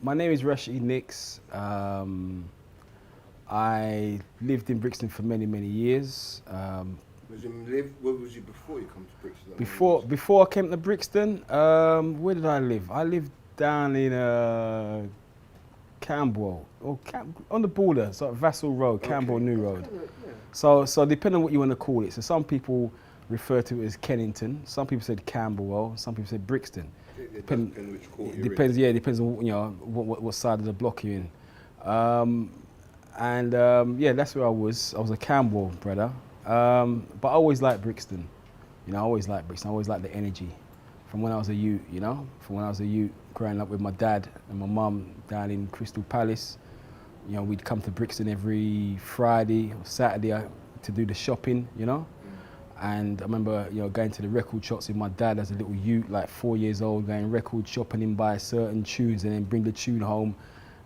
My name is Rashid Nix. I lived in Brixton for many, many years. Where was you before you come to Brixton? Before I came to Brixton, where did I live? I lived down in Camberwell, on the border, sort of Vassal Road, Camberwell New Road. Yeah. So depending on what you want to call it. So some people refer to it as Kennington. Some people said Camberwell. Some people said Brixton. It depends which court you're Depends. in. Yeah, depends on what side of the block you're in. Yeah, that's where I was. I was a Camberwell brother. But I always liked Brixton. I always liked Brixton. I always liked the energy. From when I was a youth, growing up with my dad and my mum down in Crystal Palace. We'd come to Brixton every Friday or Saturday to do the shopping, And I remember, going to the record shops with my dad as a little youth, like 4 years old, going record shopping and buy certain tunes and then bring the tune home.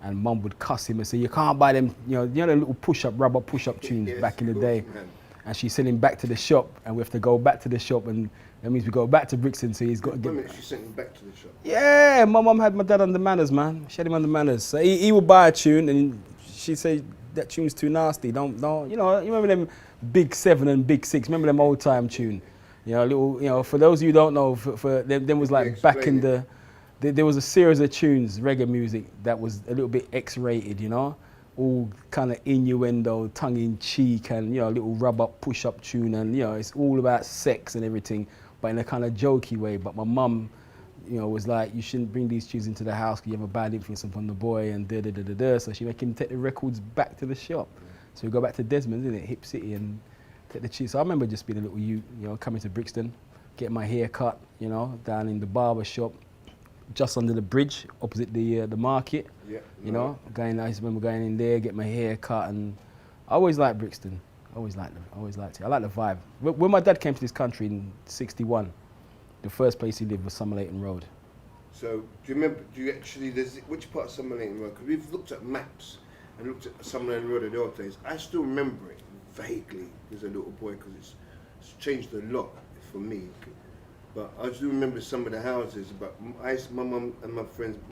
And mum would cuss him and say, you can't buy them, the little rubber push-up tunes Yes, back in the of day. course, man. And she's sending him back to the shop, and we have to go back to the shop, and that means we go back to Brixton, so he's got to get... Wait a minute, she sent him back to the shop? Yeah, my mum had my dad under manners, man. She had him under manners. So he would buy a tune, and she'd say, that tune's too nasty, don't, you remember them Big 7 and Big 6, remember them old time tune? For those of you who don't know, for them was like back in there was a series of tunes, reggae music, that was a little bit X-rated, all kind of innuendo, tongue-in-cheek, and little rub-up, push-up tune, and it's all about sex and everything, but in a kind of jokey way. But my mum, was like, you shouldn't bring these tunes into the house because you have a bad influence upon the boy, and da-da-da-da-da. So she make him take the records back to the shop. So we go back to Desmond's, isn't it, Hip City, and take the tunes. So I remember just being a little youth, coming to Brixton, getting my hair cut, down in the barber shop, just under the bridge, opposite the market. Yeah. I just remember going in there, get my hair cut, and I always liked Brixton. I always liked it. I like the vibe. When my dad came to this country in '61, the first place he lived was Somerleyton Road. So, which part of Somerleyton Road? Because we've looked at maps and looked at Somerleyton Road in the old days. I still remember it vaguely as a little boy because it's changed a lot for me. But I do remember some of the houses. But my mum and my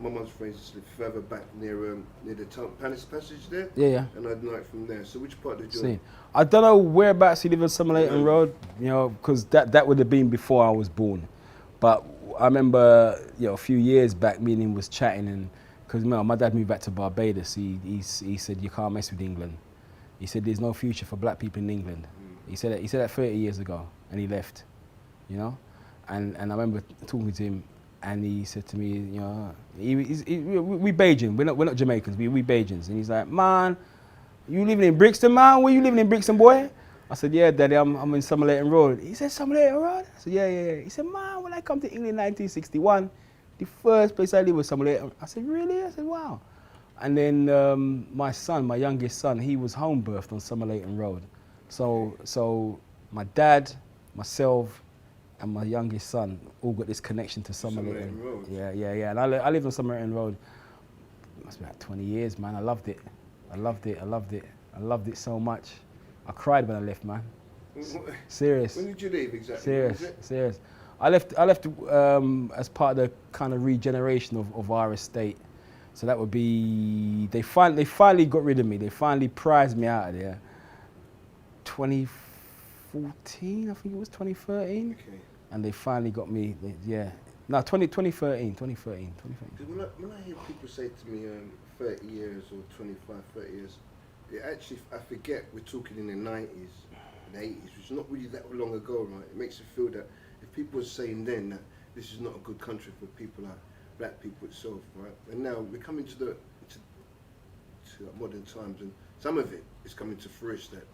mum's friends used to live further back near the town Palace Passage there. Yeah. And I'd know it from there. So which part did you? See, I don't know whereabouts he lived on Somerleyton Road. Because that would have been before I was born. But I remember, a few years back, me and him was chatting, and because my dad moved back to Barbados, he said you can't mess with England. He said there's no future for black people in England. He said that 30 years ago, and he left. And I remember talking to him, and he said to me, we Bajans, we're not Jamaicans, we Bajans. And he's like, man, you living in Brixton, man? Where you living in Brixton, boy? I said, yeah, Daddy, I'm in Somerleyton Road. He said, Somerleyton Road? I said, yeah. He said, man, when I come to England in 1961, the first place I lived was Somerleyton. I said, really? I said, wow. And then my youngest son, he was home birthed on Somerleyton Road. So my dad, myself, and my youngest son all got this connection to Somerleyton Road. Yeah. And I lived on Somerleyton Road. It must be like 20 years, man. I loved it. I loved it so much. I cried when I left, man. Serious. When did you leave exactly? Serious. I left as part of the kind of regeneration of our estate. So that would be, they finally got rid of me. They finally prized me out of there. 2014, I think it was 2013. Okay. And they finally got me, 2013. When I hear people say to me 30 years or 25, 30 years, I forget we're talking in the 90s and 80s, which is not really that long ago, right? It makes you feel that if people were saying then that this is not a good country for people like black people itself, right? And now we're coming to modern times, and some of it is coming to fruition that,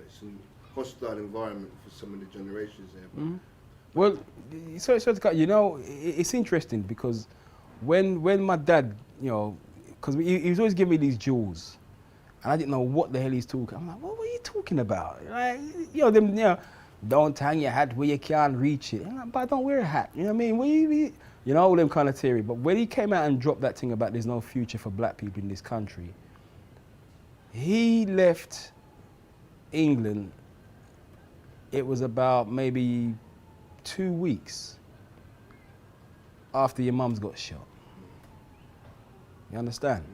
it's a hostile environment for some of the generations there. But Well, it's interesting because when my dad, because he was always giving me these jewels, and I didn't know what the hell he's talking. I'm like, what were you talking about? Like, don't hang your hat where you can't reach it. I'm like, but I don't wear a hat. You know what I mean? All them kind of theory. But when he came out and dropped that thing about there's no future for black people in this country, he left England. It was about maybe 2 weeks after your mum's got shot. You understand?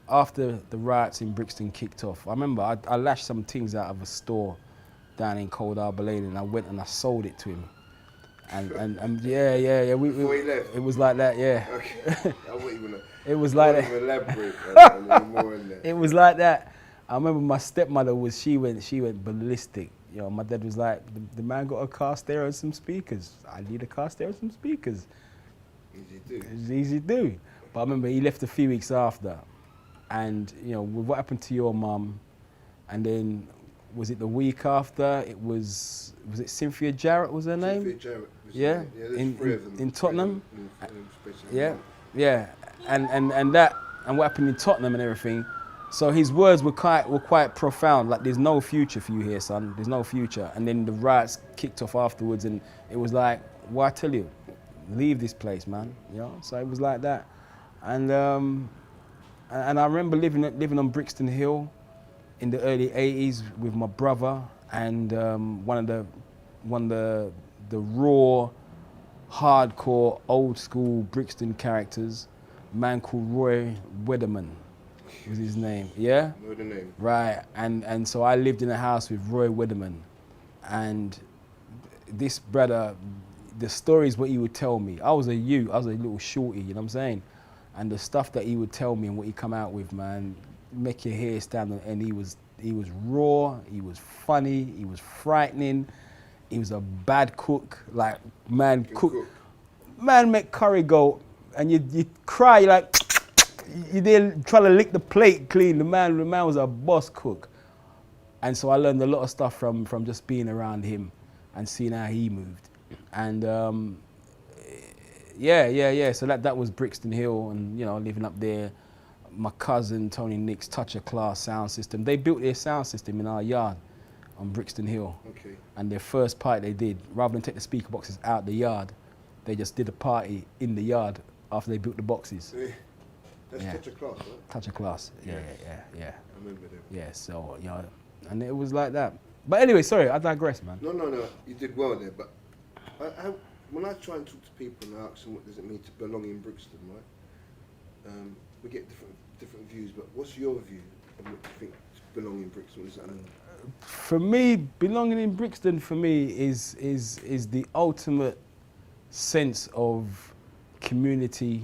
After the riots in Brixton kicked off, I remember I lashed some things out of a store down in Coldharbour Lane, and I went and I sold it to him. And yeah. Before he left? It was like that, yeah. Okay. I wouldn't even. It was like that. Elaborate on more in there. It was like that. I remember my stepmother she went ballistic. You know, my dad was like, the man got a car stereo and some speakers. I need a car stereo and some speakers. Easy do. It's easy to do. But I remember he left a few weeks after, and you know, with what happened to your mum, and then was it the week after? It was it Cynthia Jarrett was her name? Cynthia Jarrett. Yeah, there's three of them. in Tottenham. Yeah. Yeah, and that and what happened in Tottenham and everything. So his words were quite profound. Like, there's no future for you here, son. There's no future. And then the riots kicked off afterwards, and it was like, well, I tell you, leave this place, man. You know. So it was like that, and I remember living on Brixton Hill in the early '80s with my brother and one of the raw, hardcore, old school Brixton characters, a man called Roy Weatherman was his name. Yeah? Know the name. Right. And so I lived in a house with Roy Weatherman, and this brother, the stories what he would tell me, I was a little shorty, you know what I'm saying? And the stuff that he would tell me and what he come out with, man, make your hair stand on end. He was raw, he was funny, he was frightening, he was a bad cook, like, man, man make curry go, and you cry, you're like, you didn't try to lick the plate clean. The man was a boss cook. And so I learned a lot of stuff from just being around him and seeing how he moved. And so that was Brixton Hill, and you know, living up there. My cousin Tony Nick's Touch of Class sound system. They built their sound system in our yard on Brixton Hill. Okay. And their first party they did, rather than take the speaker boxes out the yard, they just did a party in the yard after they built the boxes. That's Touch of Class, right? Touch of Class. Yeah. I remember them. Yeah. So you know, and it was like that. But anyway, sorry, I digress, man. No. You did well there, but when I try and talk to people and I ask them what does it mean to belong in Brixton, right? We get different views, but what's your view of what you think to belong in Brixton? What does that mean? For me, belonging in Brixton for me is the ultimate sense of community,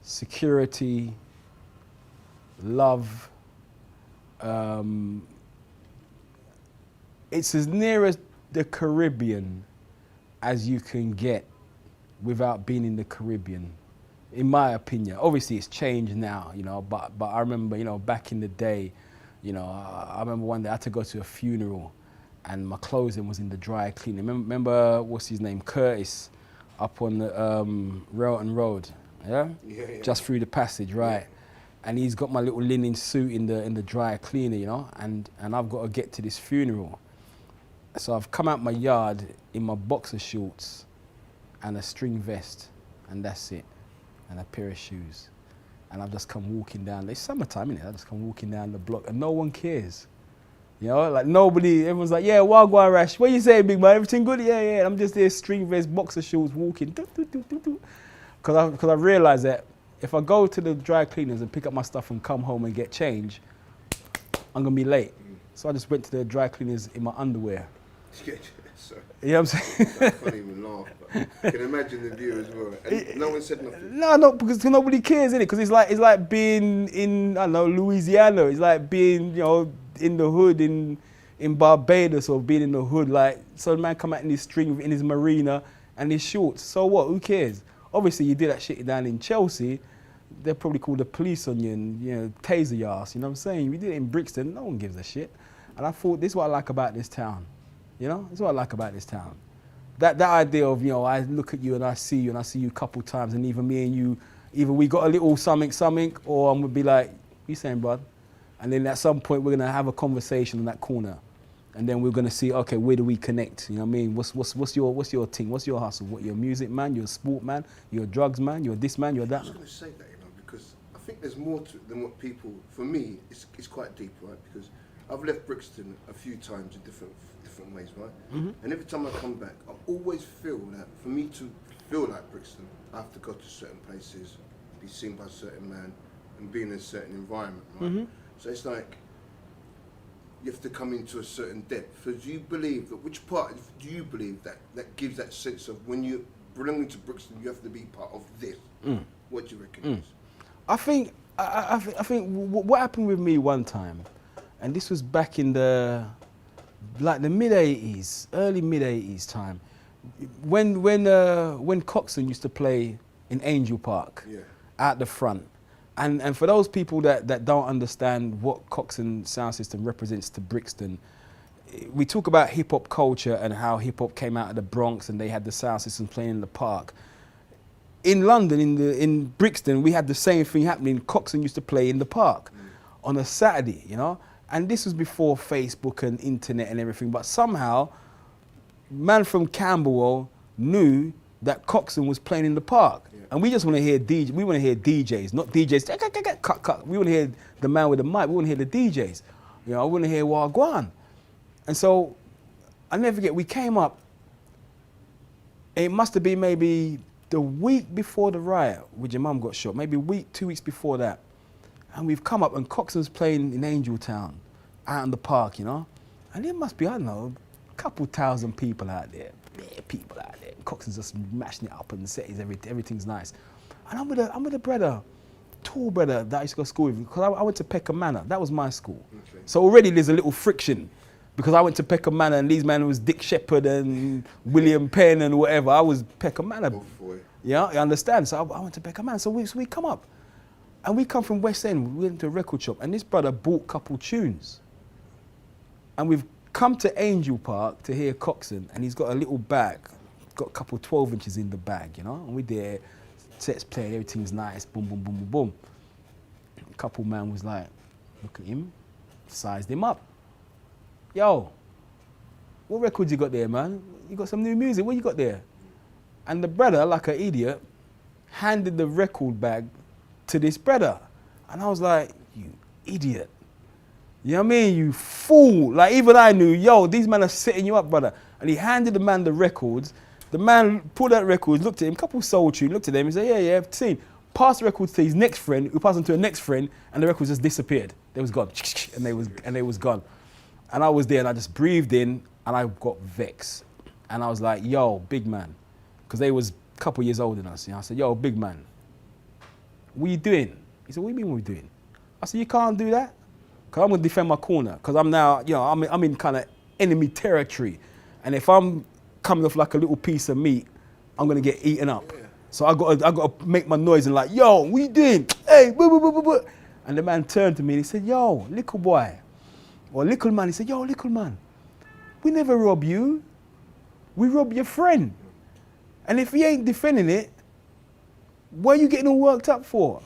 security, love. It's as near as the Caribbean as you can get without being in the Caribbean, in my opinion. Obviously it's changed now, you know, but I remember, you know, back in the day, you know, I remember one day I had to go to a funeral and my clothing was in the dry cleaning. Remember what's his name, Curtis, up on the Railton Road, yeah? Yeah. Just through the passage, right? Yeah. And he's got my little linen suit in the dry cleaner, you know, and I've got to get to this funeral. So I've come out my yard in my boxer shorts and a string vest, and that's it, and a pair of shoes. And I've just come walking down, it's summertime, innit? I just come walking down the block and no one cares. You know, like nobody, everyone's like, yeah, Wagwan Rash, what you saying, big man, everything good? Yeah. And I'm just there, string vest, boxer shorts, walking, Because I realised that if I go to the dry cleaners and pick up my stuff and come home and get change, I'm gonna be late. So I just went to the dry cleaners in my underwear. Sorry. You know what I'm saying? I can't even laugh, but I can imagine the view as well. And no one said nothing. No, because nobody cares, innit? Because it's like being in, I don't know, Louisiana. It's like being, you know, in the hood in Barbados, or being in the hood. Like, some man come out in his string, in his marina and his shorts. So what? Who cares? Obviously, you do that shit down in Chelsea, they'll probably call the police on you and, you know, taser your ass. You know what I'm saying? We did it in Brixton. No one gives a shit. And I thought, this is what I like about this town. You know, that's what I like about this town. That idea of, you know, I look at you and I see you a couple times, and either me and you, either we got a little something, or I'm gonna be like, you saying, bud? And then at some point we're gonna have a conversation in that corner, and then we're gonna see, okay, where do we connect? You know what I mean? What's your thing? What's your hustle? What, you're a music man? You're a sport man? You're a drugs man? You're this man? You're that? I was gonna say that, you know, because I think there's more to it than what people. For me, it's quite deep, right? Because I've left Brixton a few times in different ways, right? Mm-hmm. And every time I come back, I always feel that for me to feel like Brixton, I have to go to certain places, be seen by a certain man and be in a certain environment, right? So it's like you have to come into a certain depth. So do you believe that, which part do you believe that gives that sense of when you belong to Brixton, you have to be part of this? What do you reckon it is? I think what happened with me one time, and this was back in the mid-80s, early mid-80s time, when Coxon used to play in Angel Park, out the front. And for those people that don't understand what Coxon sound system represents to Brixton, we talk about hip-hop culture and how hip-hop came out of the Bronx and they had the sound system playing in the park. In London, in Brixton, we had the same thing happening. Coxon used to play in the park on a Saturday, you know? And this was before Facebook and internet and everything, but somehow, man from Camberwell knew that Coxon was playing in the park. And we just want to hear we want to hear DJs, not DJs, cut. We want to hear the man with the mic, we want to hear the DJs. You know, I want to hear Wagwan. And so, I never forget, we came up, it must have been maybe the week before the riot, when your mum got shot, maybe a week, 2 weeks before that. And we've come up and Coxon's playing in Angel Town, out in the park, you know. And there must be, I don't know, a couple thousand people out there. People out there. Coxon's just mashing it up and settings, everything's nice. And I'm with a brother, tall brother that I used to go to school with, because I went to Peckham Manor. That was my school. Okay. So already there's a little friction, because I went to Peckham Manor and these men was Dick Shepherd and William Penn and whatever. I was Peckham Manor. Yeah, you understand? So I went to Peckham Manor. So we come up. And we come from West End. We went to a record shop and this brother bought a couple tunes. And we've come to Angel Park to hear Coxon, and he's got a little bag, got a couple 12 inches in the bag, you know, and we're there, sets playing, everything's nice, boom, boom, boom, boom, boom. A couple man was like, look at him, sized him up. Yo, what records you got there, man? You got some new music, what you got there? And the brother, like an idiot, handed the record bag to this brother. And I was like, you idiot. You know what I mean? You fool. Like, even I knew, yo, these men are setting you up, brother. And he handed the man the records. The man pulled out records, looked at him, couple soul tune, looked at them, and said, yeah, I've seen. Passed the records to his next friend, who passed them to a next friend, and the records just disappeared. They was gone. And they was gone. And I was there, and I just breathed in, and I got vexed. And I was like, yo, big man. Because they was a couple years older than us. You know? I said, yo, big man, what are you doing? He said, what do you mean what are you doing? I said, you can't do that. Because I'm going to defend my corner. Because I'm now, you know, I'm in kind of enemy territory. And if I'm coming off like a little piece of meat, I'm going to get eaten up. Yeah. So I got to make my noise and like, yo, what you doing? Hey, blah, blah, blah, blah, blah. And the man turned to me and he said, yo, little boy. Or little man, he said, yo, little man, we never rob you. We rob your friend. And if he ain't defending it, what are you getting all worked up for?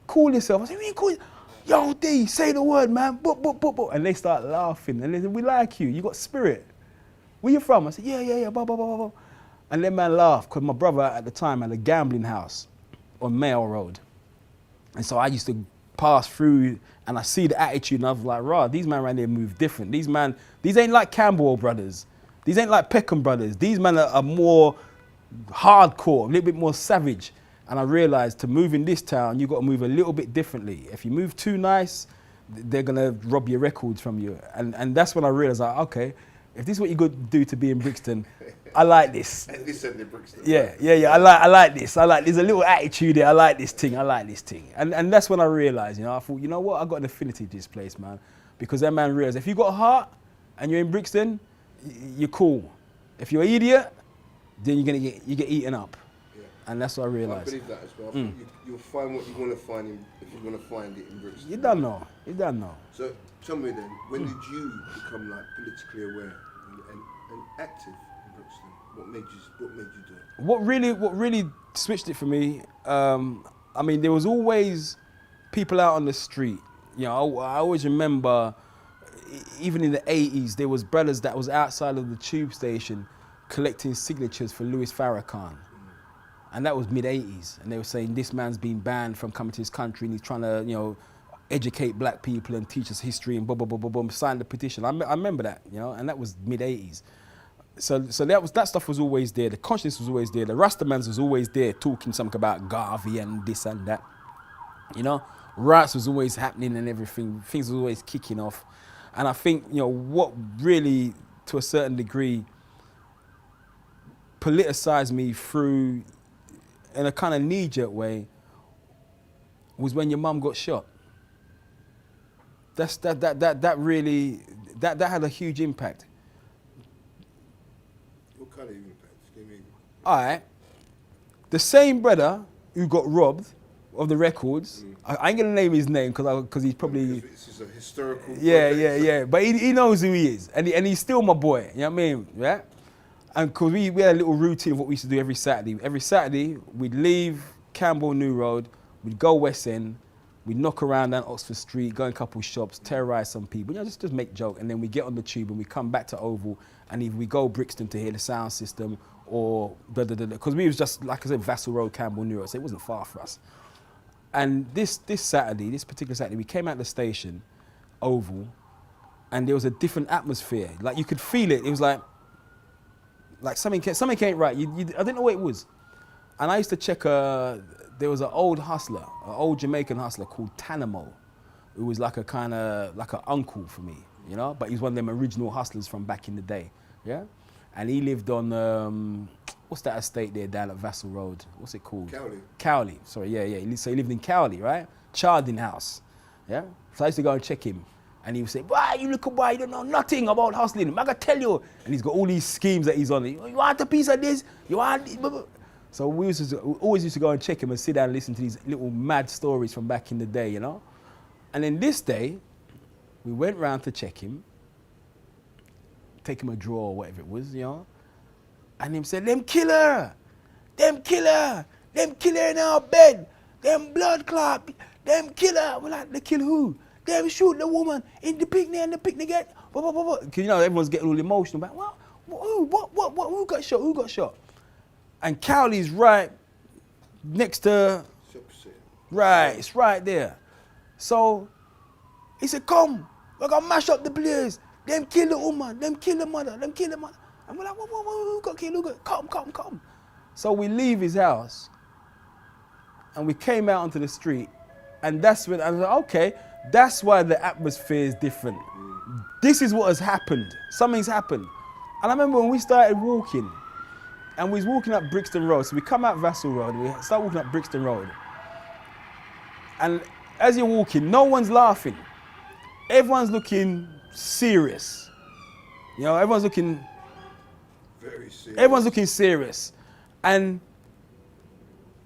Cool yourself. I said, we ain't cool. Yo, D, say the word, man. Boop, boop, boop, boop. And they start laughing. And they said, we like you. You got spirit. Where you from? I said, yeah, blah, blah, blah, blah. And then man laughed, because my brother at the time had a gambling house on Mayo Road. And so I used to pass through and I see the attitude and I was like, rah, these men around there move different. These ain't like Camberwell brothers. These ain't like Peckham brothers. These men are more hardcore, a little bit more savage. And I realized to move in this town, you got to move a little bit differently. If you move too nice, they're going to rob your records from you. And that's when I realized, like, okay, if this is what you got to do to be in Brixton, I like this. And this is Brixton. Yeah. I like this. There's a little attitude there. I like this thing. And that's when I realized, you know, I thought, you know what? I got an affinity to this place, man. Because that man realized, if you got a heart and you're in Brixton, you're cool. If you're an idiot, then you get eaten up. And that's what I realised. I believe that as well. You'll find what you want to find if you want to find it in Brixton. You don't know. So tell me then, when did you become like politically aware and active in Brixton? What made you do it? What really switched it for me? I mean, there was always people out on the street. You know, I always remember, even in the 80s, there was brothers that was outside of the tube station collecting signatures for Louis Farrakhan. And that was mid-80s, and they were saying this man's been banned from coming to this country and he's trying to, you know, educate black people and teach us history and blah, blah, blah, blah, blah, sign the petition. I remember that, you know, and that was mid-80s. So that stuff was always there. The consciousness was always there. The Rastamans was always there talking something about Garvey and this and that. You know, riots was always happening and everything. Things was always kicking off. And I think, you know, what really, to a certain degree, politicized me through, in a kind of knee-jerk way, was when your mum got shot. That really had a huge impact. What kind of impact do you mean? All right, the same brother who got robbed of the records, I ain't gonna name his name because he's probably, This is a historical. yeah. But he knows who he is, and he's still my boy. You know what I mean? Yeah. And because we had a little routine of what we used to do every Saturday. Every Saturday we'd leave Campbell New Road, we'd go West End, we'd knock around down Oxford Street, go in a couple of shops, terrorise some people, you know, just make joke, and then we get on the tube and we come back to Oval, and either we go Brixton to hear the sound system, or because we was just, like I said, Vassal Road, Campbell New Road, so it wasn't far for us. And this particular Saturday, we came out the station, Oval, and there was a different atmosphere. Like, you could feel it. It was like something ain't right. I didn't know what it was. And I used to check, there was an old hustler, an old Jamaican hustler called Tanamo, who was like an uncle for me, you know? But he's one of them original hustlers from back in the day, yeah? And he lived on, what's that estate there down at Vassal Road? What's it called? Cowley, sorry, yeah. So he lived in Cowley, right? Chardin House, yeah? So I used to go and check him. And he would say, "Why you little boy, you don't know nothing about hustling. I'm gonna tell you." And he's got all these schemes that he's on. You want a piece of this? You want this? So we always used to go and check him and sit down and listen to these little mad stories from back in the day, you know? And then this day, we went round to check him, take him a draw or whatever it was, you know? And him said, them killer in our bed, them blood clot, them killer. We're like, they kill who? Them shoot the woman in the picnic and the picnic get, because you know, everyone's getting all emotional about, who got shot, who got shot? And Cowley's right next to, it's right there. So he said, come, we're gonna mash up the place. Them kill the woman, them kill the mother, them kill the mother. And we're like, who got killed, who got, come. So we leave his house and we came out onto the street, and that's when I was like, okay, that's why the atmosphere is different. This is what has happened. Something's happened. And I remember when we started walking, and we was walking up Brixton Road, so we come out Vassal Road, we start walking up Brixton Road. And as you're walking, no one's laughing. Everyone's looking serious. You know, everyone's looking very serious. Everyone's looking serious. And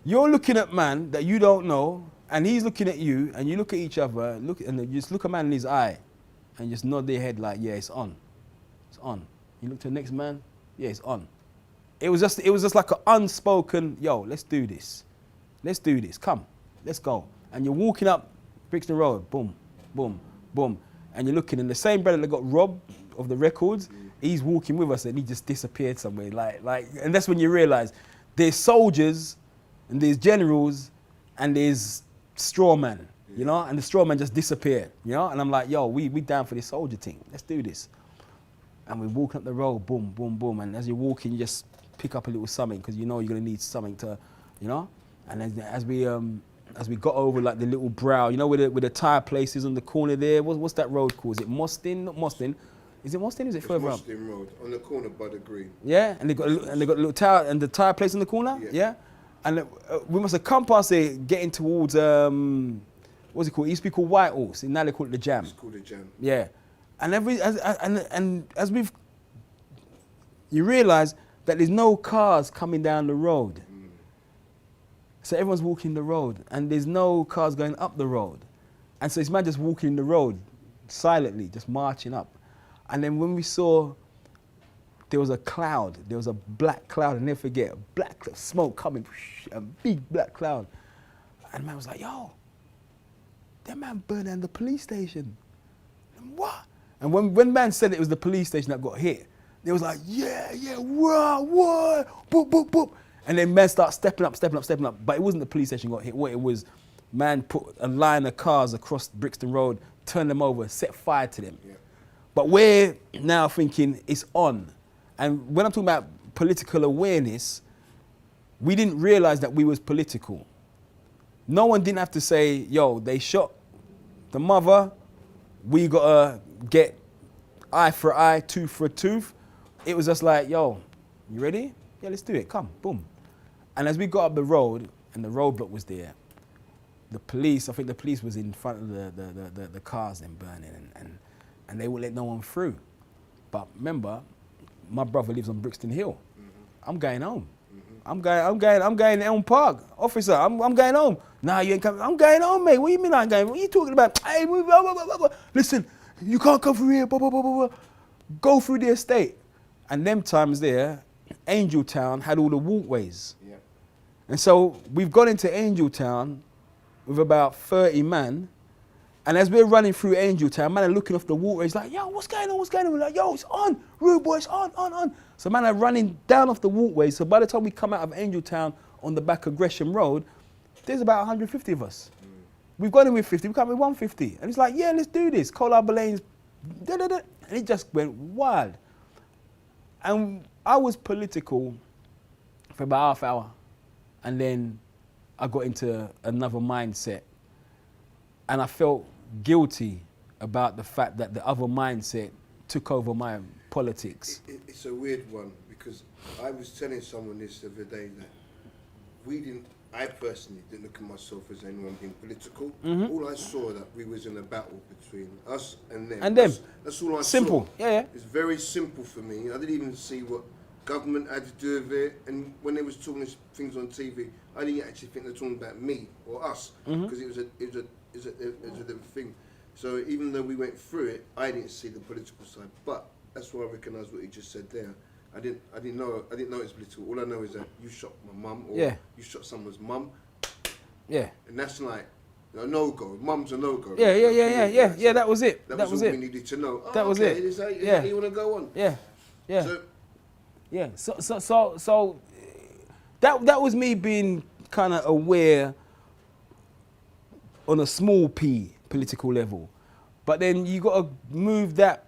you're looking at man that you don't know, and he's looking at you, and you look at each other, and you just look a man in his eye, and just nod their head like, yeah, it's on. It's on. You look to the next man, yeah, it's on. It was just like an unspoken, yo, let's do this. Let's do this, come, let's go. And you're walking up Brixton Road, boom, boom, boom. And you're looking, and the same brother that got robbed of the records, he's walking with us, and he just disappeared somewhere. And that's when you realize there's soldiers, and there's generals, and there's straw man, you know? And the straw man just disappeared, you know? And I'm like, yo, we down for this soldier thing, let's do this. And we're walking up the road, boom, boom, boom. And as you're walking, you just pick up a little something, because you know you're gonna need something to, you know? And as we got over like the little brow, you know, where the tire places on the corner there, what's that road called? Is it Mostin? Not Mostin. Is it Mostin? Is it further up? Mostin Road, on the corner by the green. Yeah, and they got a little tire, and the tire place in the corner. Yeah. And we must have come past there, getting towards what's it called? It used to be called White Horse, and now they call it the Jam. It's called the Jam. Yeah, and as you realise that there's no cars coming down the road. So everyone's walking the road, and there's no cars going up the road. And so this man just walking the road silently, just marching up. And then when we saw there was a cloud, there was a black cloud, I'll never forget, a black smoke coming, a big black cloud. And the man was like, yo, that man burned down the police station. And what? And when man said it was the police station that got hit, they was like, yeah, whoa, boop, boop, boop. And then man started stepping up. But it wasn't the police station got hit. What it was, man put a line of cars across Brixton Road, turned them over, set fire to them. Yeah. But we're now thinking it's on. And when I'm talking about political awareness, we didn't realize that we was political. No one didn't have to say, yo, they shot the mother, we gotta get eye for eye, tooth for tooth. It was just like, yo, you ready? Yeah, let's do it, come, boom. And as we got up the road, and the roadblock was there, the police, I think the police was in front of the cars and burning, and they wouldn't let no one through. But remember, my brother lives on Brixton Hill. I'm going home. I'm going to Elm Park. Officer, I'm going home. Nah, you ain't coming. I'm going home, mate. What do you mean I'm going? What are you talking about? Hey, blah, blah, blah, blah. Listen, you can't come through here. Blah, blah, blah, blah, blah. Go through the estate. And them times there, Angel Town had all the walkways. Yeah. And so we've gone into Angel Town with about 30 man. And as we're running through Angel Town, man are looking off the walkways like, yo, what's going on? What's going on? We're like, yo, it's on. Rude boy, it's on. So man are running down off the walkway. So by the time we come out of Angel Town on the back of Gresham Road, there's about 150 of us. We've gone in with 50, we come with 150. And it's like, yeah, let's do this. Coldharbour Lane's, and it just went wild. And I was political for about half hour. And then I got into another mindset. And I felt guilty about the fact that the other mindset took over my politics. It's a weird one, because I was telling someone this the other day that I personally didn't look at myself as anyone being political. All I saw that we was in a battle between us and them. That's all I saw. Simple, yeah. It's very simple for me. I didn't even see what government had to do with it. And when they was talking things on TV, I didn't actually think they were talking about me or us, because it was a different thing. So even though we went through it, I didn't see the political side. But that's why I recognise what you just said there. I didn't know it's political. All I know is that you shot my mum, or you shot someone's mum. Yeah. And that's like a no-go. Mum's a no-go. Yeah. That was it. That was all we needed to know. That was it. Is that how you want to go on? Yeah. So that was me being kind of aware on a small p political level. But then you got to move that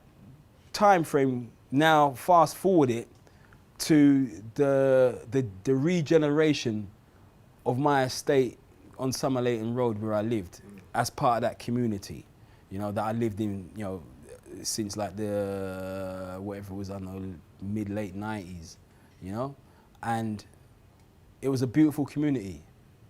time frame now, fast forward it to the regeneration of my estate on Summer Leighton Road where I lived as part of that community, you know, that I lived in, you know, since like the, whatever it was, I don't know, mid-late 90s, you know? And it was a beautiful community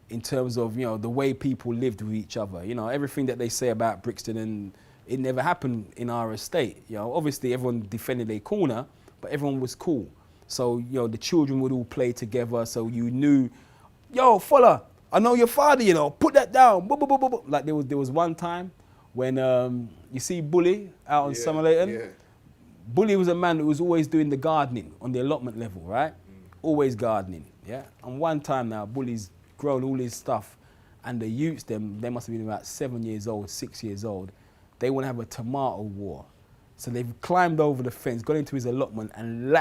in terms of, you know, the way people lived with each other. You know, everything that they say about Brixton, and it never happened in our estate. You know, obviously everyone defended their corner, but everyone was cool. So, you know, the children would all play together, so you knew, yo, fella, I know your father, you know, put that down. Like there was one time when you see Bully out on Summer Leighton. Yeah. Bully was a man who was always doing the gardening on the allotment level, right? Always gardening, yeah? And one time now, Bully's grown all his stuff, and the youths, they must have been about 7 years old, 6 years old. They want to have a tomato war. So they've climbed over the fence, got into his allotment, and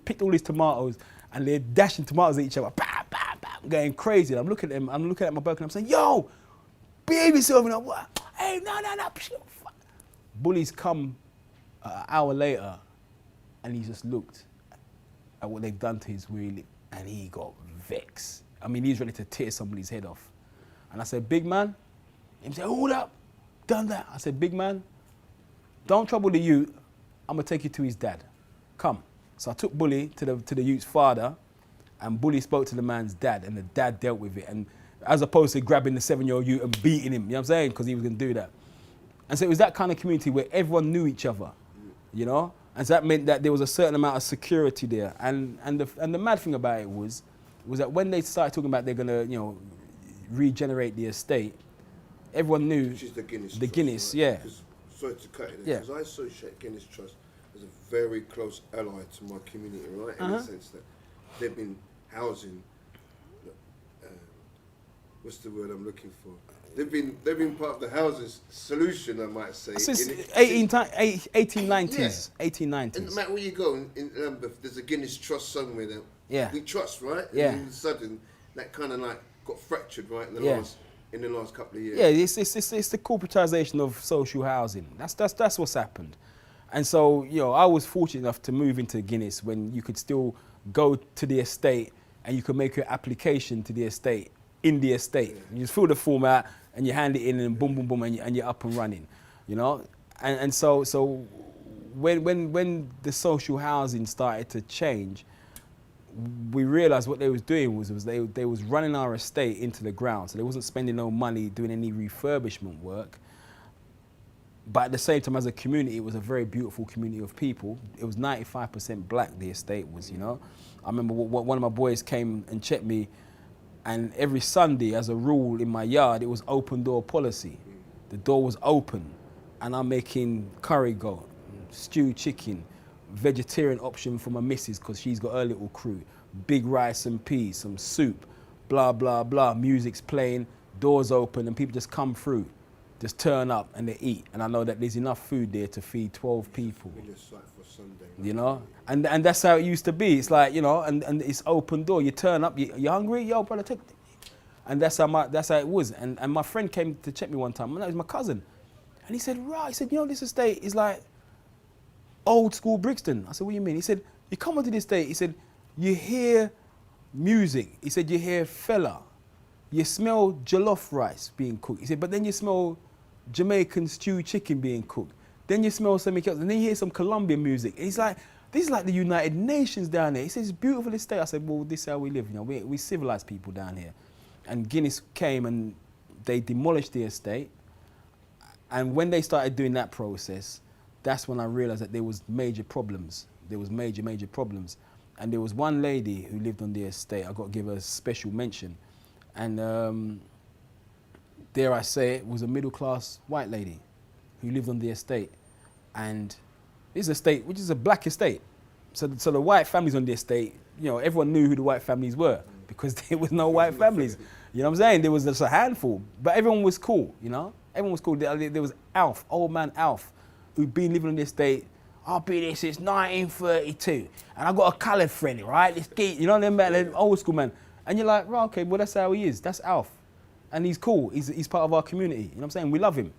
picked all his tomatoes, and they're dashing tomatoes at each other, bam, bam, bam, going crazy. And I'm looking at my bloke, and I'm saying, yo, behave yourself. And I'm like, hey, no. Bully's come an hour later, and he just looked at what they've done to his wheel, and he got vexed. I mean, he's ready to tear somebody's head off. And I said, big man, he said, hold up, done that. I said, big man, don't trouble the youth, I'm gonna take you to his dad. Come. So I took Bully to the youth's father, and Bully spoke to the man's dad, and the dad dealt with it. And as opposed to grabbing the 7-year-old youth and beating him, you know what I'm saying? Because he was gonna do that. And so it was that kind of community where everyone knew each other, you know? And so that meant that there was a certain amount of security there. And the mad thing about it was that when they started talking about they're gonna, you know, regenerate the estate, everyone knew. Which is the Guinness The Trust, Guinness, right? yeah. Sorry to cut it there, because I associate Guinness Trust as a very close ally to my community, right? In the sense that they've been housing, what's the word I'm looking for? They've been part of the housing solution, I might say. Since 1890s. Yeah. 1890s. And no matter where you go in Lambeth, there's a Guinness Trust somewhere that we trust, right? And all of a sudden, that kind of like got fractured, right, in the last couple of years. Yeah, it's the corporatisation of social housing. That's what's happened. And so, you know, I was fortunate enough to move into Guinness when you could still go to the estate and you could make your application to the estate in the estate. You just fill the form out and you hand it in and boom, boom, boom, and you're up and running, you know? And so when the social housing started to change, we realised what they was doing was they was running our estate into the ground. So they wasn't spending no money doing any refurbishment work. But at the same time, as a community, it was a very beautiful community of people. It was 95% black, the estate was, you know. I remember one of my boys came and checked me, and every Sunday, as a rule in my yard, it was open door policy. The door was open, and I'm making curry goat, stewed chicken, vegetarian option for my missus because she's got her little crew, big rice and peas, some soup, blah, blah, blah, music's playing, doors open, and people just come through. Just turn up and they eat, and I know that there's enough food there to feed 12 people. You know, and that's how it used to be. It's like, you know, and it's open door. You turn up, you hungry? Yo, brother, take. And that's how it was. And my friend came to check me one time. And that was my cousin, and he said, right. He said, you know, this estate is like old school Brixton. I said, what do you mean? He said, you come onto this estate. He said, you hear music. He said, you hear fella. You smell jollof rice being cooked. He said, but then you smell Jamaican stewed chicken being cooked. Then you smell something else, and then you hear some Colombian music. And he's like, this is like the United Nations down there. He says, it's beautiful estate. I said, well, this is how we live. You know, we civilized people down here. And Guinness came and they demolished the estate. And when they started doing that process, that's when I realized that there was major problems. There was major problems. And there was one lady who lived on the estate. I got to give her a special mention. And dare I say it, was a middle-class white lady who lived on the estate. And this estate, which is a black estate, so the white families on the estate, you know, everyone knew who the white families were because there was no white families. You know what I'm saying? There was just a handful, but everyone was cool, you know? Everyone was cool. There was Alf, old man Alf, who'd been living on the estate. I've been here since 1932, and I got a coloured friend, right? This geek, you know, them old school man. And you're like, right, okay, well, that's how he is. That's Alf. And he's cool. He's part of our community. You know what I'm saying? We love him.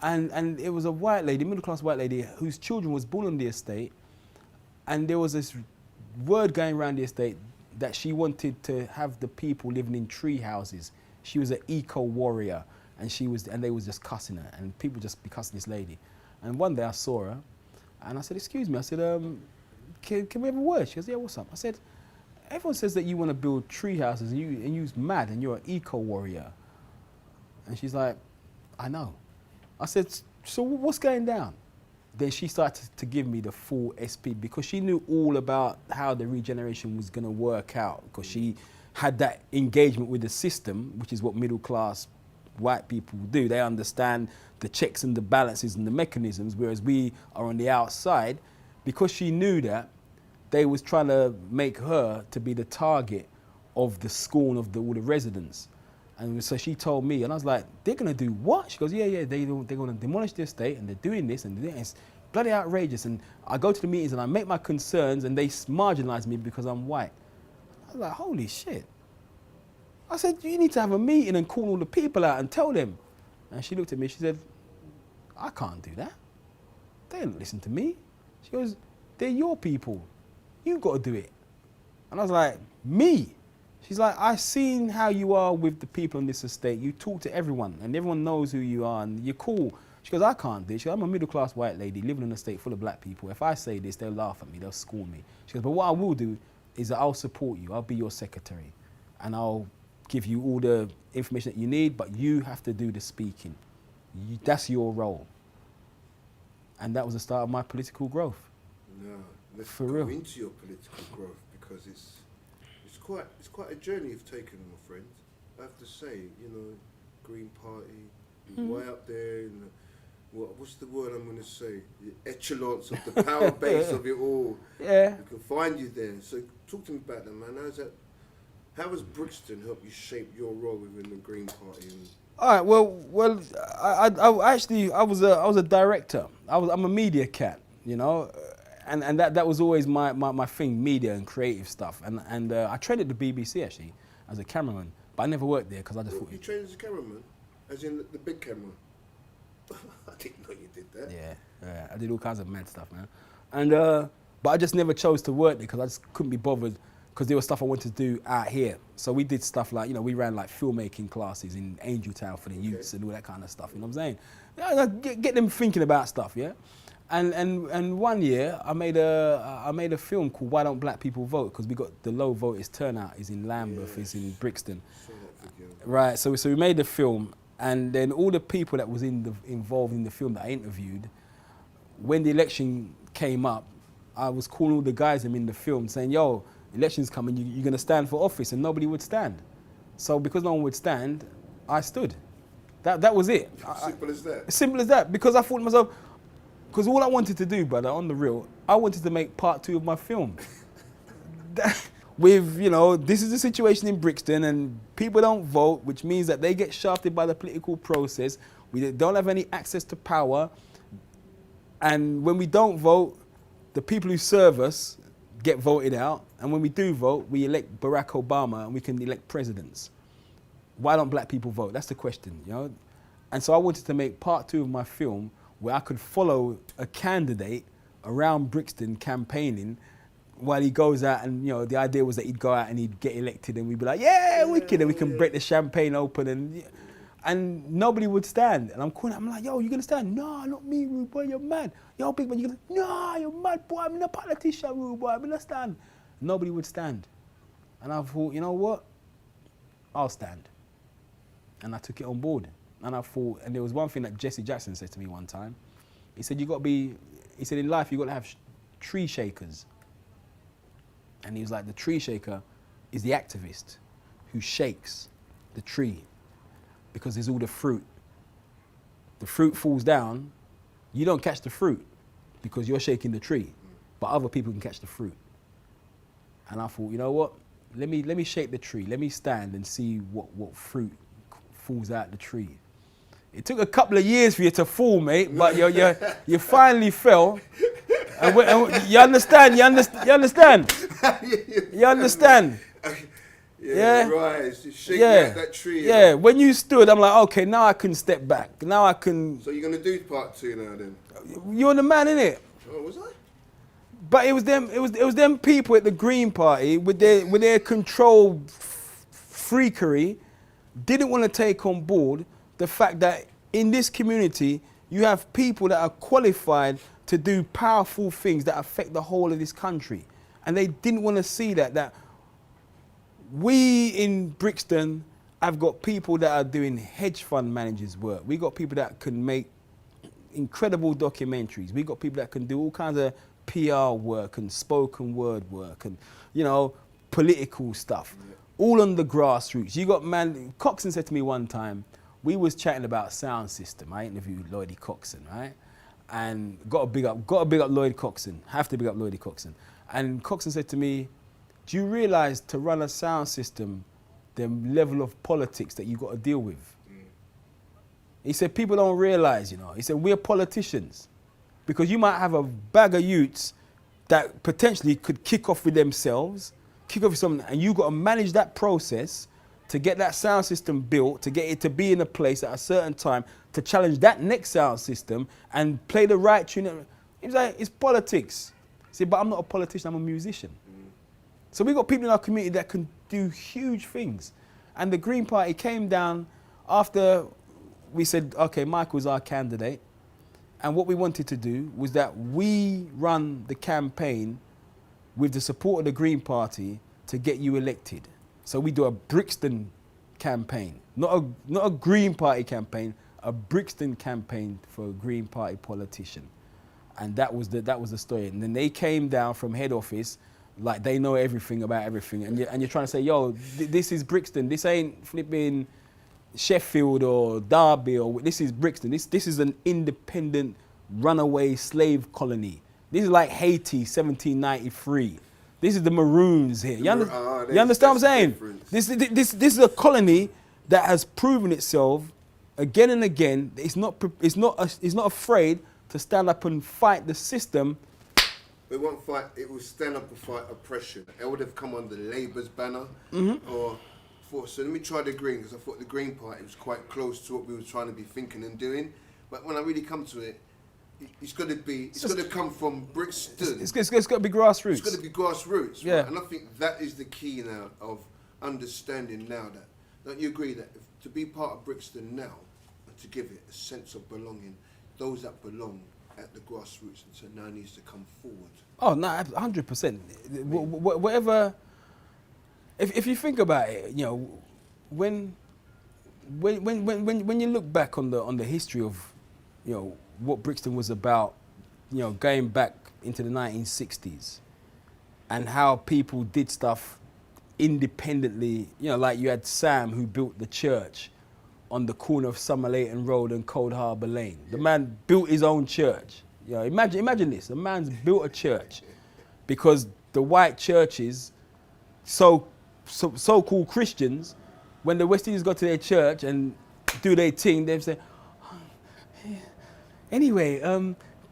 And it was a white lady, middle-class white lady, whose children was born on the estate. And there was this word going around the estate that she wanted to have the people living in tree houses. She was an eco-warrior. And they was just cussing her. And people just be cussing this lady. And one day I saw her. And I said, excuse me. I said, can we have a word? She goes, yeah, what's up? I said, everyone says that you want to build tree houses and you're mad and you're an eco-warrior. And she's like, I know. I said, so what's going down? Then she started to give me the full SP because she knew all about how the regeneration was going to work out because she had that engagement with the system, which is what middle-class white people do. They understand the checks and the balances and the mechanisms, whereas we are on the outside. Because she knew that, they was trying to make her to be the target of the scorn of all the residents. And so she told me, and I was like, they're going to do what? She goes, yeah, they're going to demolish the estate, and they're doing this, and it's bloody outrageous. And I go to the meetings, and I make my concerns, and they marginalise me because I'm white. I was like, holy shit. I said, you need to have a meeting and call all the people out and tell them. And she looked at me, she said, I can't do that. They don't listen to me. She goes, they're your people. You've got to do it. And I was like, me? She's like, I've seen how you are with the people on this estate. You talk to everyone, and everyone knows who you are, and you're cool. She goes, I can't do it. She goes, I'm a middle-class white lady living in an estate full of black people. If I say this, they'll laugh at me, they'll scorn me. She goes, but what I will do is that I'll support you. I'll be your secretary, and I'll give you all the information that you need, but you have to do the speaking. That's your role. And that was the start of my political growth. No, let's For go real. into your political growth because it's quite a journey you've taken, my friend. I have to say, you know, Green Party, you're way up there in the, what's the word I'm going to say? The echelons of the power base of it all. Yeah. We can find you there. So talk to me about that, man. How has Brixton helped you shape your role within the Green Party? All right. Well, I was a director. I'm a media cat, you know, and that was always my thing, media and creative stuff. And I trained at the BBC actually as a cameraman, but I never worked there because I just thought. You trained as a cameraman, as in the big camera. I didn't know you did that. Yeah. I did all kinds of mad stuff, man. And but I just never chose to work there because I just couldn't be bothered because there was stuff I wanted to do out here. So we did stuff like, we ran like filmmaking classes in Angel Town for the youths and all that kind of stuff, you know what I'm saying? Get them thinking about stuff, yeah? And one year I made a film called Why Don't Black People Vote? Because we got the low voters turnout is in Lambeth, is in Brixton. Right, so we made the film, and then all the people that was involved in the film that I interviewed, when the election came up, I was calling all the guys in the film saying, yo, election's coming, you're going to stand for office, and nobody would stand. So because no one would stand, I stood. That was it. Simple as that. Simple as that, because I thought to myself, because all I wanted to do, brother, on the real, I wanted to make part 2 of my film. With, this is the situation in Brixton, and people don't vote, which means that they get shafted by the political process. We don't have any access to power. And when we don't vote, the people who serve us get voted out. And when we do vote, we elect Barack Obama and we can elect presidents. Why don't black people vote? That's the question, And so I wanted to make part 2 of my film where I could follow a candidate around Brixton campaigning while he goes out, and the idea was that he'd go out and he'd get elected and we'd be like, yeah, wicked, and we can break the champagne open and nobody would stand. And I'm like, yo, you gonna stand? No, not me, rude boy, you're mad. Yo, big man, no, you're mad, boy, I'm not a politician, rude boy, I'm gonna stand. Nobody would stand. And I thought, you know what? I'll stand. And I took it on board. And I thought, and there was one thing that Jesse Jackson said to me one time. He said, he said, in life, you've got to have tree shakers. And he was like, the tree shaker is the activist who shakes the tree because there's all the fruit. The fruit falls down, you don't catch the fruit because you're shaking the tree, but other people can catch the fruit. And I thought, you know what? Let me shake the tree. Let me stand and see what fruit falls out the tree. It took a couple of years for you to fall, mate, but you finally fell. And you understand? You understand? You understand? Yeah, right. Just shake out that tree. Yeah, when you stood, I'm like, okay, now I can step back. Now I can. So you're gonna do part 2 now, then? You're the man, innit? Oh, was I? But it was them people at the Green Party with their control freakery didn't want to take on board the fact that in this community you have people that are qualified to do powerful things that affect the whole of this country. And they didn't want to see that we in Brixton have got people that are doing hedge fund managers work. We got people that can make incredible documentaries. We got people that can do all kinds of PR work and spoken word work and, political stuff. Yeah. All on the grassroots. You got Coxon said to me one time, we was chatting about sound system. I interviewed Lloydie Coxon, right? And got to big up Lloyd Coxon. Have to big up Lloydie Coxon. And Coxon said to me, do you realise to run a sound system, the level of politics that you got to deal with? He said, people don't realise, He said, we're politicians. Because you might have a bag of youths that potentially could kick off with themselves, kick off with something, and you got to manage that process to get that sound system built, to get it to be in a place at a certain time, to challenge that next sound system and play the right tune. He was like, it's politics. He said, but I'm not a politician, I'm a musician. So we got people in our community that can do huge things. And the Green Party came down after we said, okay, Michael's our candidate. And what we wanted to do was that we run the campaign with the support of the Green Party to get you elected. So we do a Brixton campaign, not a Green Party campaign, a Brixton campaign for a Green Party politician. And that was the story. And then they came down from head office, like they know everything about everything. And you're trying to say, yo, this is Brixton. This ain't flipping Sheffield or Derby, or this is Brixton. This is an independent runaway slave colony. This is like Haiti, 1793. This is the Maroons here. You understand what I'm saying? This is a colony that has proven itself again and again. It's not afraid to stand up and fight the system. It won't fight. It will stand up and fight oppression. It would have come under Labour's banner, So let me try the Green, because I thought the Green Party was quite close to what we were trying to be thinking and doing. But when I really come to it, it's got to be. It's got to come from Brixton. It's got to be grassroots. It's got to be grassroots. Yeah. Right? And I think that is the key now of understanding now that. Don't you agree that to be part of Brixton now, and to give it a sense of belonging, those that belong at the grassroots, and so now needs to come forward. Oh no, 100%. Whatever. If you think about it, you know, when you look back on the history of, you know, what Brixton was about, you know, going back into the 1960s, and how people did stuff independently, you know, like you had Sam who built the church on the corner of Somerleyton Road and Coldharbour Lane. The man built his own church. You know, imagine this, a man's built a church because the white churches, so-called Christians, when the West Indians go to their church and do their thing, they say, oh, anyway,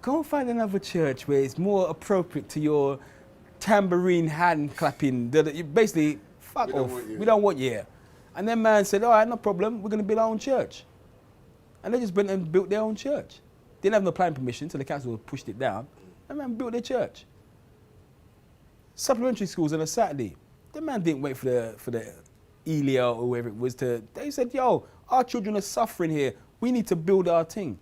go and find another church where it's more appropriate to your tambourine hand clapping. Basically, fuck off. We don't want you here. And then man said, all right, no problem. We're going to build our own church. And they just went and built their own church. Didn't have no planning permission, so the council pushed it down. And man built their church. Supplementary schools on a Saturday. The man didn't wait for the Elia or whoever it was to. They said, yo, our children are suffering here. We need to build our thing.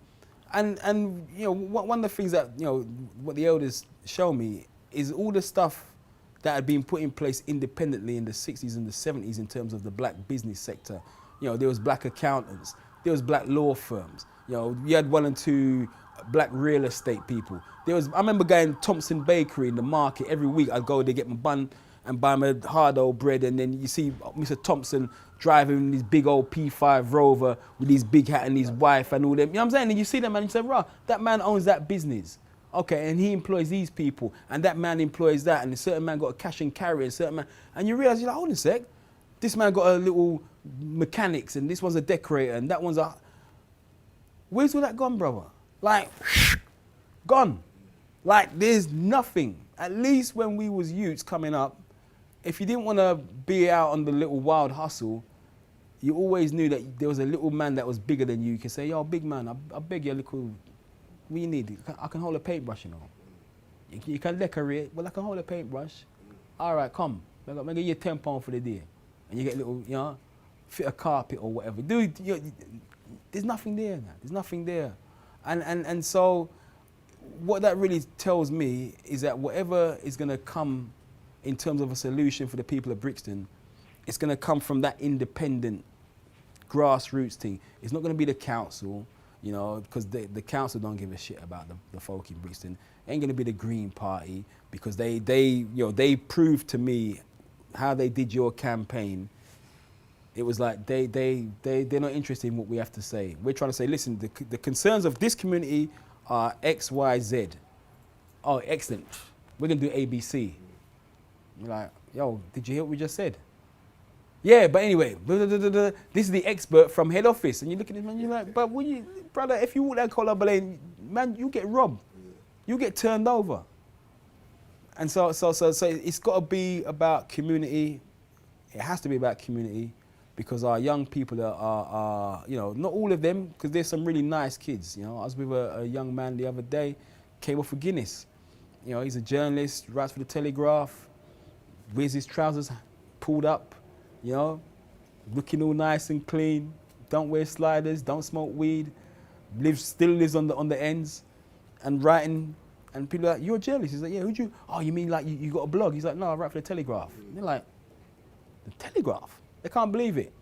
And you know, one of the things that, you know, what the elders show me is all the stuff that had been put in place independently in the 60s and the 70s in terms of the black business sector. You know, there was black accountants, there was black law firms. You know, you had 1 and 2 black real estate people. I remember going to Thompson Bakery in the market every week. I'd go there, get my bun and buy my hard old bread, and then you see Mr. Thompson driving his big old P5 Rover with his big hat and his wife and all them. You know what I'm saying? And you see that man and you say, rah, that man owns that business. Okay, and he employs these people, and that man employs that, and a certain man got a cash and carry, a certain man, and you realise, you're like, hold on a sec, this man got a little mechanics, and this one's a decorator, and that one's a... Where's all that gone, brother? Like, gone. Like, there's nothing. At least when we was youths coming up, if you didn't want to be out on the little wild hustle, you always knew that there was a little man that was bigger than you. You could say, yo, big man, I beg you a little... What you need? I can hold a paintbrush, you know. You can decorate. Well, I can hold a paintbrush. All right, come. I'm going to give you £10 for the day. And you get a little, you know, fit a carpet or whatever. Dude, there's nothing there now. There's nothing there. And so what that really tells me is that whatever is going to come in terms of a solution for the people of Brixton, it's going to come from that independent grassroots thing. It's not going to be the council. You know, because the council don't give a shit about the folk in Brixton. It ain't gonna be the Green Party because they proved to me how they did your campaign. It was like they're not interested in what we have to say. We're trying to say, listen, the concerns of this community are X, Y, Z. Oh, excellent. We're gonna do ABC. You're like, yo, did you hear what we just said? Yeah, but anyway, this is the expert from head office. And you look at him and you're like, but brother, if you walk that Coldharbour Lane, man, you get robbed. You get turned over. And so it's got to be about community. It has to be about community because our young people are you know, not all of them, because there's some really nice kids. You know, I was with a young man the other day, came off of Guinness. You know, he's a journalist, writes for the Telegraph, wears his trousers pulled up. You know, looking all nice and clean, don't wear sliders, don't smoke weed, still lives on the ends, and writing, and people are like, you're a journalist? He's like, yeah, who'd you, oh, you mean like you got a blog? He's like, no, I write for the Telegraph. And they're like, the Telegraph? They can't believe it.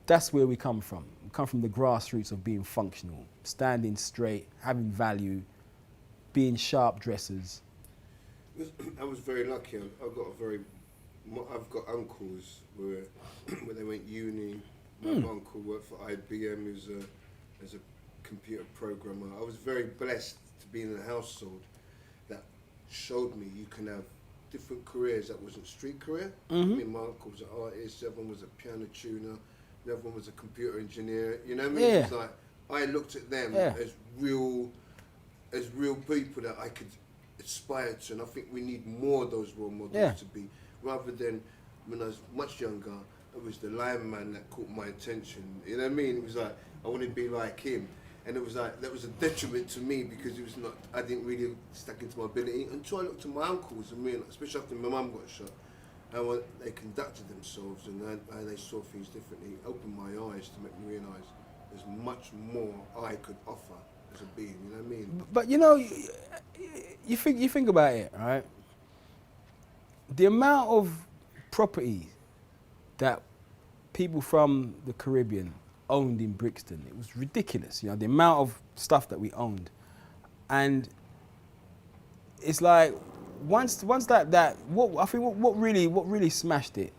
That's where we come from. We come from the grassroots of being functional, standing straight, having value, being sharp dressers. I was very lucky. I've got uncles where they went uni. My uncle worked for IBM as a computer programmer. I was very blessed to be in a household that showed me you can have different careers that wasn't street career. I mean, my uncle was an artist, the other one was a piano tuner, the other one was a computer engineer. You know what I mean? Yeah. It's like I looked at them as real people that I could aspire to, and I think we need more of those role models to be. Rather than when I was much younger, it was the lineman that caught my attention. You know what I mean? It was like, I want to be like him. And it was like, that was a detriment to me because it was not, I didn't really stack into my ability until I looked at my uncles and realised, especially after my mum got shot, how they conducted themselves and how they saw things differently. It opened my eyes to make me realise there's much more I could offer as a being, you know what I mean? But you know, you think about it, right? The amount of property that people from the Caribbean owned in Brixton, it was ridiculous. You know, the amount of stuff that we owned, and it's like once that what really smashed it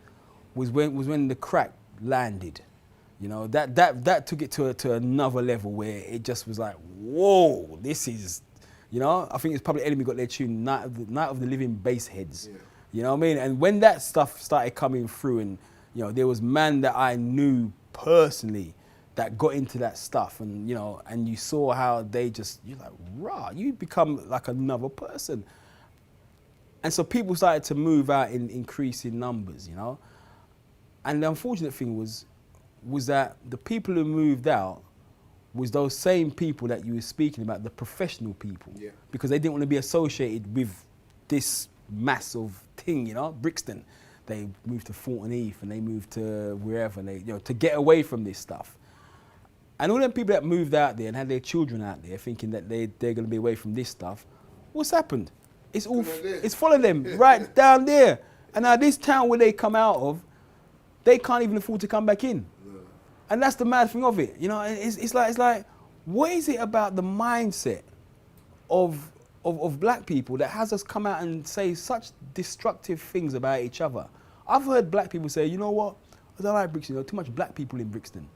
was when the crack landed. You know, that took it to another level where it just was like, whoa, this is, you know, I think it's Public Enemy got their tune Night of the Living Bassheads. Yeah. You know what I mean? And when that stuff started coming through, and you know, there was man that I knew personally that got into that stuff, and you know, and you saw how they just, you're like, rah, you become like another person. And so people started to move out in increasing numbers, you know. And the unfortunate thing was that the people who moved out was those same people that you were speaking about, the professional people, yeah. Because they didn't want to be associated with this massive thing, you know, Brixton. They moved to Thornton Heath and they moved to wherever, they, you know, to get away from this stuff. And all them people that moved out there and had their children out there thinking that they're going to be away from this stuff, what's happened? It's followed them right down there. And now this town where they come out of, they can't even afford to come back in. No. And that's the mad thing of it. You know, it's like, what is it about the mindset of black people that has us come out and say such destructive things about each other? I've heard black people say, you know what, I don't like Brixton, there's too much black people in Brixton.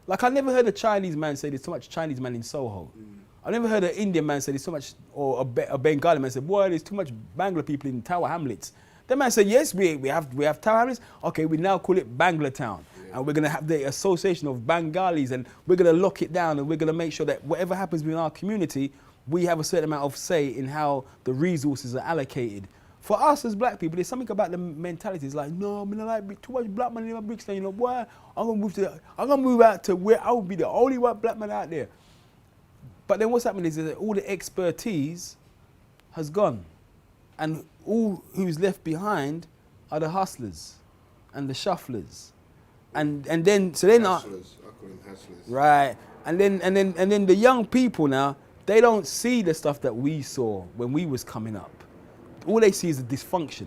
Like, I never heard a Chinese man say there's too much Chinese man in Soho. I never heard an Indian man say there's too much, or a Bengali man say, boy, there's too much Bangla people in Tower Hamlets. The man said, yes, we have Tower Hamlets. Okay, we now call it Bangla Town. Yeah. And we're going to have the association of Bengalis, and we're going to lock it down, and we're going to make sure that whatever happens within our community, we have a certain amount of say in how the resources are allocated. For us as black people, there's something about the mentality. It's like, no, I'm not like too much black man in my Brixton. You know, why? I'm gonna move out to where I will be the only white black man out there. But then what's happening is that all the expertise has gone, and all who's left behind are the hustlers and the shufflers, and then so they're not hustlers. I call them hustlers. Right, and then the young people now, they don't see the stuff that we saw when we was coming up. All they see is a dysfunction.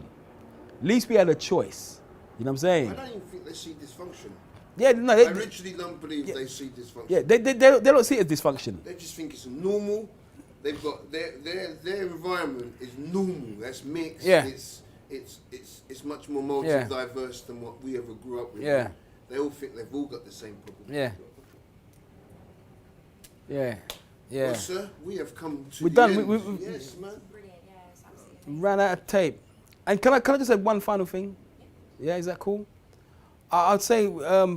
At least we had a choice. You know what I'm saying? I don't even think they see dysfunction. Yeah, no. I literally don't believe they see dysfunction. Yeah, they don't see it as dysfunction. They just think it's normal. They've got their environment is normal. That's mixed. Yeah. It's much more multi-diverse than what we ever grew up with. Yeah. They all think they've all got the same problem. Yeah. Yeah. Yeah. Well, sir, we have come to We're the done. end. Yes, man. Brilliant. Yeah, it's absolutely amazing. Ran out of tape. And can I just say one final thing? Yeah, is that cool? I'd say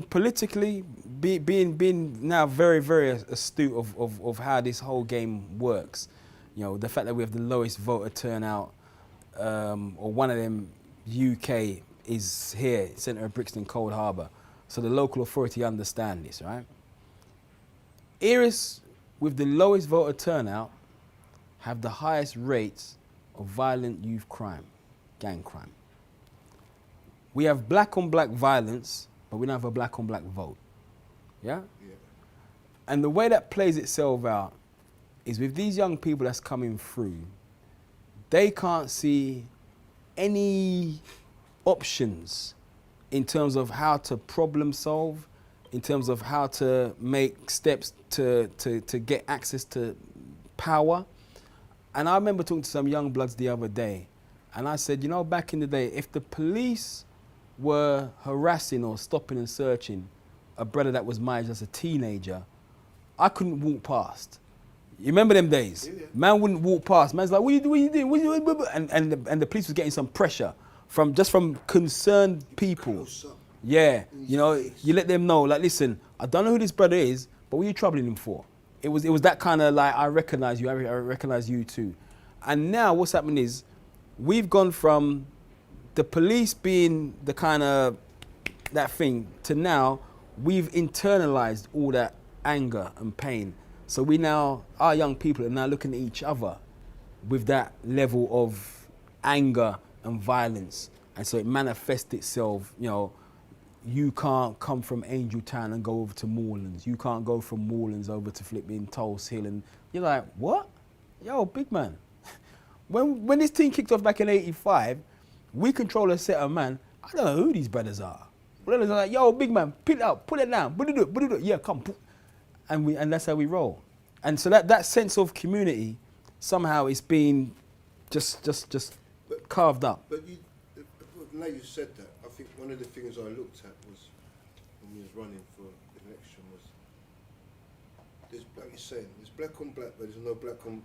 politically, being now very, very astute of how this whole game works. You know, the fact that we have the lowest voter turnout, or one of them, UK, is here, centre of Brixton, Coldharbour. So the local authority understand this, right? Areas with the lowest voter turnout have the highest rates of violent youth crime, gang crime. We have black on black violence, but we don't have a black on black vote. Yeah? Yeah. And the way that plays itself out is with these young people that's coming through, they can't see any options in terms of how to problem solve, in terms of how to make steps to get access to power. And I remember talking to some young bloods the other day, and I said, you know, back in the day, if the police were harassing or stopping and searching a brother that was my age as a teenager, I couldn't walk past. You remember them days? Yeah. Man wouldn't walk past. Man's like, what you doing? And the police was getting some pressure from concerned people. Yeah, you know, you let them know, like, listen, I don't know who this brother is, but what are you troubling him for? It was that kind of like, I recognize you, I recognize you too. And now what's happening is, we've gone from the police being the kind of that thing to now we've internalized all that anger and pain. So we now, our young people are now looking at each other with that level of anger and violence. And so it manifests itself, you know, you can't come from Angel Town and go over to Moorlands. You can't go from Moorlands over to flipping Tulse Hill. And you're like, what? Yo, big man. When this team kicked off back in 85, we control a set of man. I don't know who these brothers are. Brothers are like, yo, big man, pick it up, put it down, put it, yeah, come. And that's how we roll. And so that sense of community, somehow it's been just carved up. But now you said that, I think one of the things I looked at was, when we was running for the election, was, there's, like you're saying, there's black on black, but there's no black on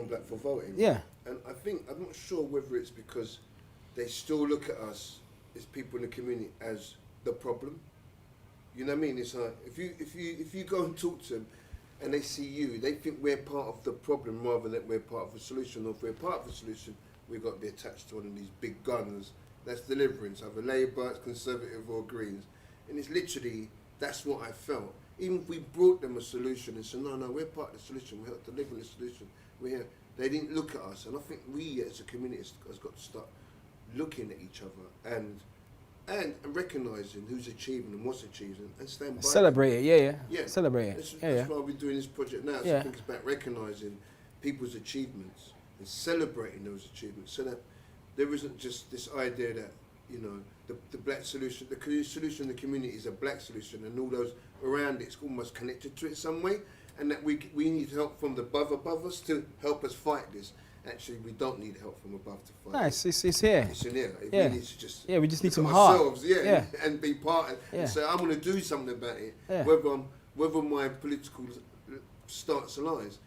black for voting. Yeah. And I think, I'm not sure whether it's because they still look at us as people in the community as the problem. You know what I mean? It's like, if you go and talk to them and they see you, they think we're part of the problem rather than we're part of the solution. Or if we're part of the solution, we've got to be attached to one of these big guns that's delivering. So either Labour, it's Conservative or Greens. And it's literally, that's what I felt. Even if we brought them a solution and said, no, we're part of the solution, we have to live in the solution, we're here. They didn't look at us. And I think we as a community has got to start looking at each other and recognising who's achieving and what's achieving and stand by. Celebrate it, yeah. Celebrate it. That's why we're doing this project now. So I think it's about recognising people's achievements and celebrating those achievements, so that there isn't just this idea that, you know, the black solution, the solution in the community is a black solution, and all those around it's almost connected to it some way, and that we need help from the above us to help us fight this. Actually, we don't need help from above to fight. No, it's here. It's in here. Yeah. We need to just we just need some ourselves, heart. and be part of it. And say, I'm going to do something about it, whether my political stance aligns.